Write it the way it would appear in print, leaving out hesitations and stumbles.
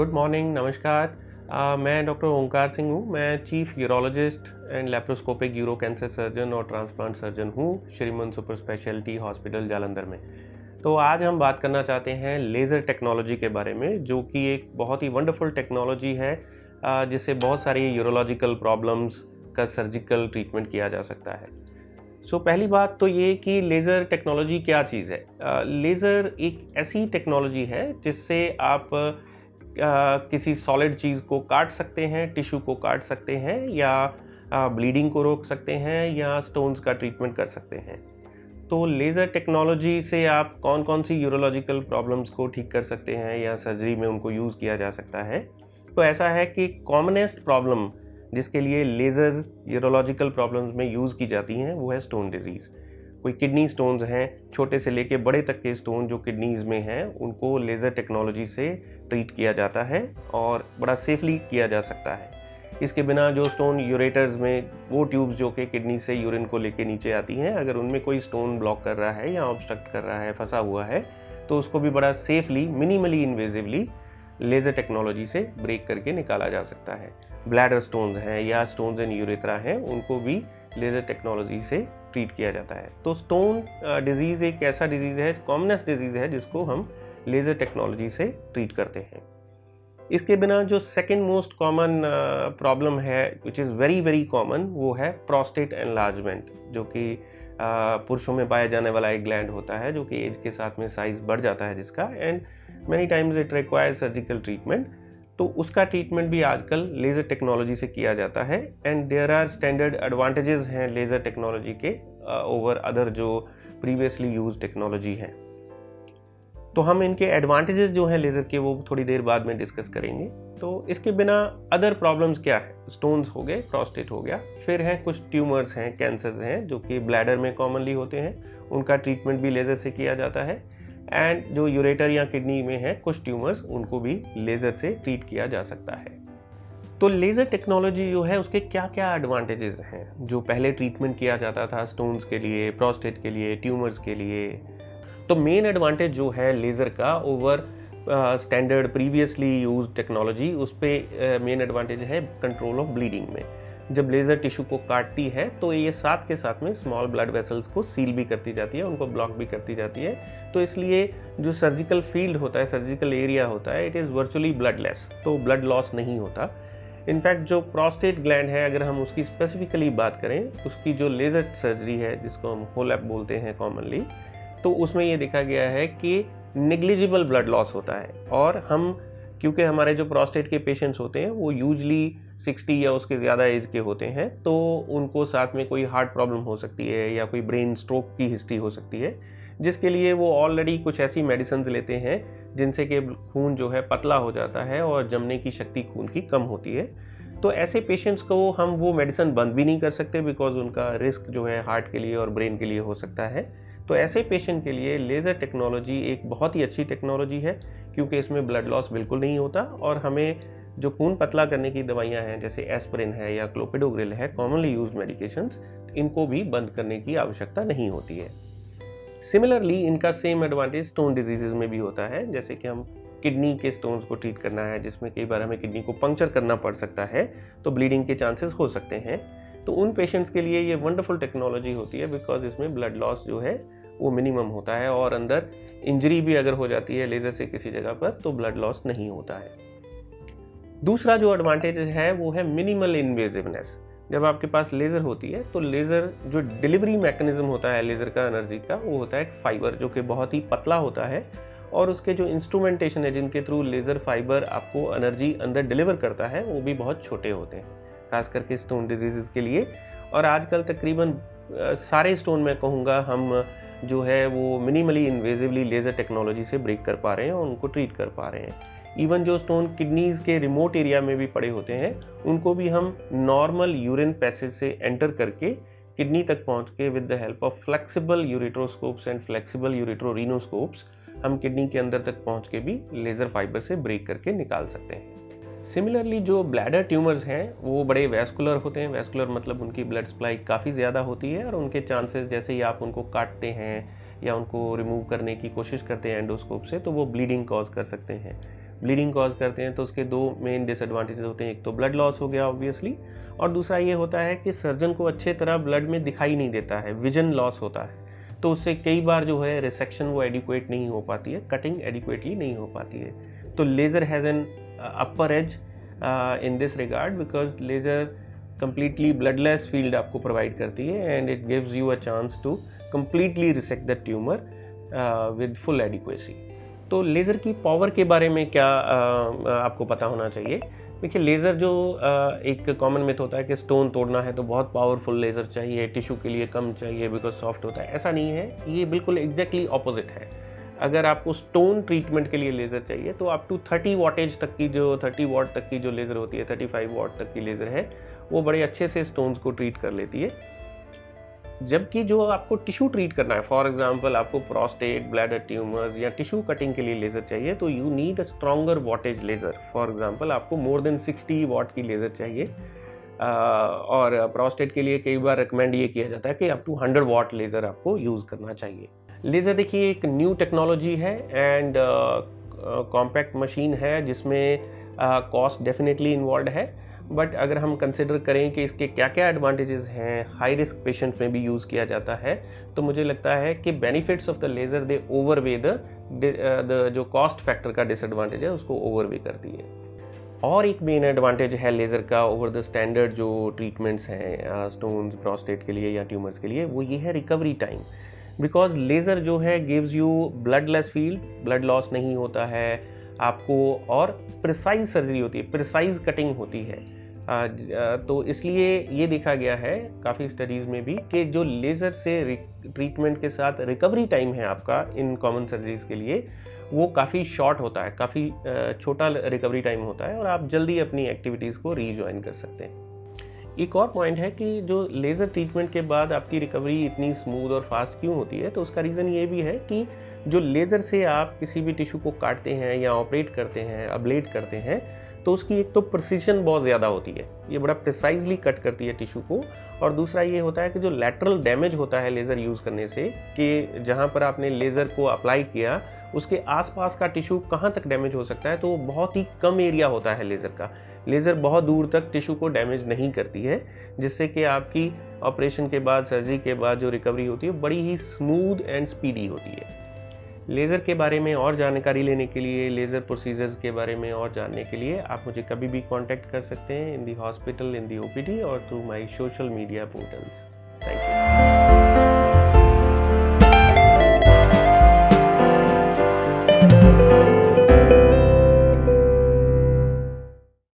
Good morning, नमस्कार। मैं doctor ओंकार सिंह हूँ। मैं chief urologist and laparoscopic euro cancer surgeon और ट्रांसप्लांट सर्जन हूँ श्रीमन सुपर स्पेशलिटी हॉस्पिटल जालंधर में। तो आज हम बात करना चाहते हैं लेज़र टेक्नोलॉजी के बारे में, जो कि एक बहुत ही वंडरफुल टेक्नोलॉजी है जिससे बहुत सारी यूरोलॉजिकल प्रॉब्लम्स का सर्जिकल ट्रीटमेंट किया जा सकता है। पहली बात तो ये कि लेज़र टेक्नोलॉजी क्या चीज़ है। लेज़र एक ऐसी टेक्नोलॉजी है जिससे आप किसी सॉलिड चीज़ को काट सकते हैं, टिश्यू को काट सकते हैं, या ब्लीडिंग को रोक सकते हैं, या स्टोन्स का ट्रीटमेंट कर सकते हैं। तो लेज़र टेक्नोलॉजी से आप कौन कौन सी यूरोलॉजिकल प्रॉब्लम्स को ठीक कर सकते हैं या सर्जरी में उनको यूज़ किया जा सकता है। तो ऐसा है कि कॉमनेस्ट प्रॉब्लम जिसके लिए लेज़र्स यूरोलॉजिकल प्रॉब्लम्स में यूज़ की जाती हैं वो है स्टोन डिजीज़। कोई किडनी स्टोन्स हैं, छोटे से लेके बड़े तक के स्टोन जो किडनीज़ में हैं, उनको लेज़र टेक्नोलॉजी से ट्रीट किया जाता है और बड़ा सेफली किया जा सकता है। इसके बिना जो स्टोन यूरेटर्स में वो ट्यूब्स जो कि किडनी से यूरिन को लेके नीचे आती हैं, अगर उनमें कोई स्टोन ब्लॉक कर रहा है या ऑब्स्ट्रक्ट कर रहा है, फंसा हुआ है, तो उसको भी बड़ा सेफली, मिनिमली इन्वेजिवली लेज़र टेक्नोलॉजी से ब्रेक करके निकाला जा सकता है। ब्लैडर स्टोन्स हैं या स्टोन्स इन यूरेथ्रा हैं, उनको भी लेज़र टेक्नोलॉजी से ट्रीट किया जाता है। तो स्टोन डिजीज़ एक ऐसा डिजीज़ है, कॉमनेस्ट डिजीज़ है, जिसको हम लेज़र टेक्नोलॉजी से ट्रीट करते हैं। इसके बिना जो सेकेंड मोस्ट कॉमन प्रॉब्लम है, which is very very common, वो है प्रोस्टेट एनलार्जमेंट, जो कि पुरुषों में पाया जाने वाला एक ग्लैंड होता है जो कि एज के साथ में साइज़ बढ़ जाता है जिसका, and many times it requires surgical treatment. तो उसका ट्रीटमेंट भी आजकल लेज़र टेक्नोलॉजी से किया जाता है, and there are standard advantages हैं लेज़र टेक्नोलॉजी के ओवर अदर जो प्रीवियसली यूज टेक्नोलॉजी है। तो हम इनके एडवांटेजेस जो हैं लेज़र के, वो थोड़ी देर बाद में डिस्कस करेंगे। तो इसके बिना अदर प्रॉब्लम्स क्या है, स्टोन्स हो गए, प्रोस्टेट हो गया, फिर हैं कुछ ट्यूमर्स हैं, कैंसर्स हैं जो कि ब्लैडर में कॉमनली होते हैं, उनका ट्रीटमेंट भी लेज़र से किया जाता है। एंड जो यूरेटर या किडनी में है कुछ ट्यूमर्स, उनको भी लेज़र से ट्रीट किया जा सकता है। तो लेज़र टेक्नोलॉजी जो है उसके क्या क्या एडवांटेजेस हैं जो पहले ट्रीटमेंट किया जाता था स्टोन्स के लिए, प्रोस्टेट के लिए, ट्यूमर्स के लिए। तो मेन एडवांटेज जो है लेज़र का over standard previously use technology, उस पर मेन एडवांटेज है कंट्रोल ऑफ ब्लीडिंग में। जब लेज़र टिश्यू को काटती है तो ये साथ के साथ में स्मॉल ब्लड वेसल्स को सील भी करती जाती है, उनको ब्लॉक भी करती जाती है। तो इसलिए जो सर्जिकल फील्ड होता है, सर्जिकल एरिया होता है, इट इज़ वर्चुअली ब्लडलेस, तो ब्लड लॉस नहीं होता। इनफैक्ट जो प्रोस्टेट ग्लैंड है, अगर हम उसकी स्पेसिफिकली बात करें, उसकी जो लेज़र सर्जरी है जिसको हम होलैप बोलते हैं कॉमनली, तो उसमें ये देखा गया है कि नेग्लिजिबल ब्लड लॉस होता है। और हम, क्योंकि हमारे जो प्रोस्टेट के पेशेंट्स होते हैं वो यूजली 60 या उसके ज़्यादा एज के होते हैं, तो उनको साथ में कोई हार्ट प्रॉब्लम हो सकती है या कोई ब्रेन स्ट्रोक की हिस्ट्री हो सकती है, जिसके लिए वो ऑलरेडी कुछ ऐसी मेडिसिन लेते हैं जिनसे कि खून जो है पतला हो जाता है और जमने की शक्ति खून की कम होती है। तो ऐसे पेशेंट्स को हम वो मेडिसिन बंद भी नहीं कर सकते, बिकॉज उनका रिस्क जो है हार्ट के लिए और ब्रेन के लिए हो सकता है। तो ऐसे पेशेंट के लिए लेज़र टेक्नोलॉजी एक बहुत ही अच्छी टेक्नोलॉजी है, क्योंकि इसमें ब्लड लॉस बिल्कुल नहीं होता, और हमें जो खून पतला करने की दवाइयाँ हैं जैसे एस्पिरिन है या क्लोपिडोग्रिल है, कॉमनली यूज्ड मेडिकेशंस, इनको भी बंद करने की आवश्यकता नहीं होती है। सिमिलरली इनका सेम एडवांटेज स्टोन डिजीजेज में भी होता है। जैसे कि हम किडनी के स्टोन्स को ट्रीट करना है, जिसमें कई बार हमें किडनी को पंक्चर करना पड़ सकता है, तो ब्लीडिंग के चांसेस हो सकते हैं। तो उन पेशेंट्स के लिए ये वंडरफुल टेक्नोलॉजी होती है, बिकॉज इसमें ब्लड लॉस जो है वो मिनिमम होता है, और अंदर इंजरी भी अगर हो जाती है लेज़र से किसी जगह पर, तो ब्लड लॉस नहीं होता है। दूसरा जो एडवांटेज है वो है मिनिमल इन्वेजिवनेस। जब आपके पास लेज़र होती है तो लेज़र जो डिलीवरी मैकेनिज्म होता है लेज़र का एनर्जी का, वो होता है फाइबर जो कि बहुत ही पतला होता है, और उसके जो इंस्ट्रूमेंटेशन है जिनके थ्रू लेज़र फाइबर आपको एनर्जी अंदर डिलीवर करता है, वो भी बहुत छोटे होते हैं, खास करके स्टोन डिजीज़ के लिए। और आजकल तकरीबन सारे स्टोन में कहूँगा हम जो है वो मिनिमली इन्वेजिवली लेज़र टेक्नोलॉजी से ब्रेक कर पा रहे हैं और उनको ट्रीट कर पा रहे हैं। इवन जो स्टोन किडनीज़ के रिमोट एरिया में भी पड़े होते हैं, उनको भी हम नॉर्मल यूरिन पैसेज से एंटर करके किडनी तक पहुंच के with the help of flexible ureteroscopes and flexible ureterorenoscopes हम किडनी के अंदर तक पहुंच के भी लेज़र फाइबर से ब्रेक करके निकाल सकते हैं। सिमिलरली जो ब्लैडर ट्यूमर्स हैं वो बड़े वैस्कुलर होते हैं। वैस्कुलर मतलब उनकी ब्लड सप्लाई काफ़ी ज़्यादा होती है, और उनके चांसेस, जैसे ही आप उनको काटते हैं या उनको रिमूव करने की कोशिश करते हैं एंडोस्कोप से, तो वो ब्लीडिंग कॉज कर सकते हैं। ब्लीडिंग कॉज करते हैं, तो उसके 2 मेन डिसएडवांटेजेस होते हैं। एक तो ब्लड लॉस हो गया ऑब्वियसली, और दूसरा ये होता है कि सर्जन को अच्छे तरह ब्लड में दिखाई नहीं देता है, विजन लॉस होता है, तो उससे कई बार जो है रिसेक्शन वो एडिक्वेट नहीं हो पाती है, कटिंग एडिक्वेटली नहीं हो पाती है। तो laser has an upper edge in this regard, because laser completely bloodless field आपको प्रोवाइड करती है and it gives you a chance to completely resect the tumour with full adequacy. तो लेज़र की पावर के बारे में क्या आपको पता होना चाहिए। देखिए, लेज़र जो एक कॉमन मिथ होता है कि स्टोन तोड़ना है तो बहुत पावरफुल लेज़र चाहिए, टिश्यू के लिए कम चाहिए बिकॉज सॉफ्ट होता है, ऐसा नहीं है। ये बिल्कुल एग्जैक्टली ऑपोजिट है। अगर आपको स्टोन ट्रीटमेंट के लिए लेज़र चाहिए तो अप टू 30 वॉटेज तक की, जो 30 वॉट तक की जो लेज़र होती है, 35 वॉट तक की लेज़र है, वो बड़े अच्छे से स्टोन्स को ट्रीट कर लेती है। जबकि जो आपको टिश्यू ट्रीट करना है, फॉर एग्जांपल आपको प्रोस्टेट, ब्लैडर ट्यूमर्स या टिश्यू कटिंग के लिए लेज़र चाहिए, तो you need a stronger wattage laser. For example आपको मोर देन 60 वॉट की लेज़र चाहिए, और प्रोस्टेट के लिए कई बार रिकमेंड ये किया जाता है कि अप टू 100 वॉट लेज़र आपको यूज़ करना चाहिए। लेज़र देखिए एक न्यू टेक्नोलॉजी है एंड कॉम्पैक्ट मशीन है, जिसमें कॉस्ट डेफिनेटली इन्वॉल्व है, बट अगर हम कंसिडर करें कि इसके क्या क्या एडवांटेजेस हैं, हाई रिस्क पेशेंट में भी यूज़ किया जाता है, तो मुझे लगता है कि benefits of the laser they overweigh the जो कॉस्ट फैक्टर का डिसएडवांटेज है उसको ओवरवे करती है। और एक मेन एडवांटेज है लेज़र का ओवर द स्टैंडर्ड जो ट्रीटमेंट्स हैं स्टोन्स, प्रोस्टेट के लिए या ट्यूमर्स के लिए, वो ये है रिकवरी टाइम। बिकॉज लेज़र जो है gives you bloodless field, blood loss नहीं होता है आपको, और प्रिसाइज सर्जरी होती है, प्रिसाइज कटिंग होती है। तो इसलिए ये देखा गया है काफ़ी स्टडीज़ में भी कि जो लेज़र से ट्रीटमेंट के साथ रिकवरी टाइम है आपका इन कॉमन सर्जरीज़ के लिए, वो काफ़ी शॉर्ट होता है, काफ़ी छोटा रिकवरी टाइम होता है, और आप जल्दी अपनी एक्टिविटीज़ को रीजॉइन कर सकते हैं। एक और पॉइंट है कि जो लेज़र ट्रीटमेंट के बाद आपकी रिकवरी इतनी स्मूथ और फास्ट क्यों होती है, तो उसका रीज़न ये भी है कि जो लेज़र से आप किसी भी टिश्यू को काटते हैं या ऑपरेट करते हैं, अब्लेट करते हैं, तो उसकी एक तो प्रिसीजन बहुत ज़्यादा होती है, ये बड़ा प्रिसाइजली कट करती है टिश्यू को, और दूसरा ये होता है कि जो लैटरल डैमेज होता है लेज़र यूज़ करने से, कि जहाँ पर आपने लेज़र को अप्लाई किया उसके आसपास का टिश्यू कहाँ तक डैमेज हो सकता है, तो बहुत ही कम एरिया होता है लेज़र का। लेज़र बहुत दूर तक टिश्यू को डैमेज नहीं करती है, जिससे कि आपकी ऑपरेशन के बाद, सर्जरी के बाद जो रिकवरी होती है बड़ी ही स्मूथ एंड स्पीडी होती है। लेज़र के बारे में और जानकारी लेने के लिए, लेज़र प्रोसीजर्स के बारे में और जानने के लिए आप मुझे कभी भी कांटेक्ट कर सकते हैं in the hospital, in the OPD और through my social media portals. Thank you.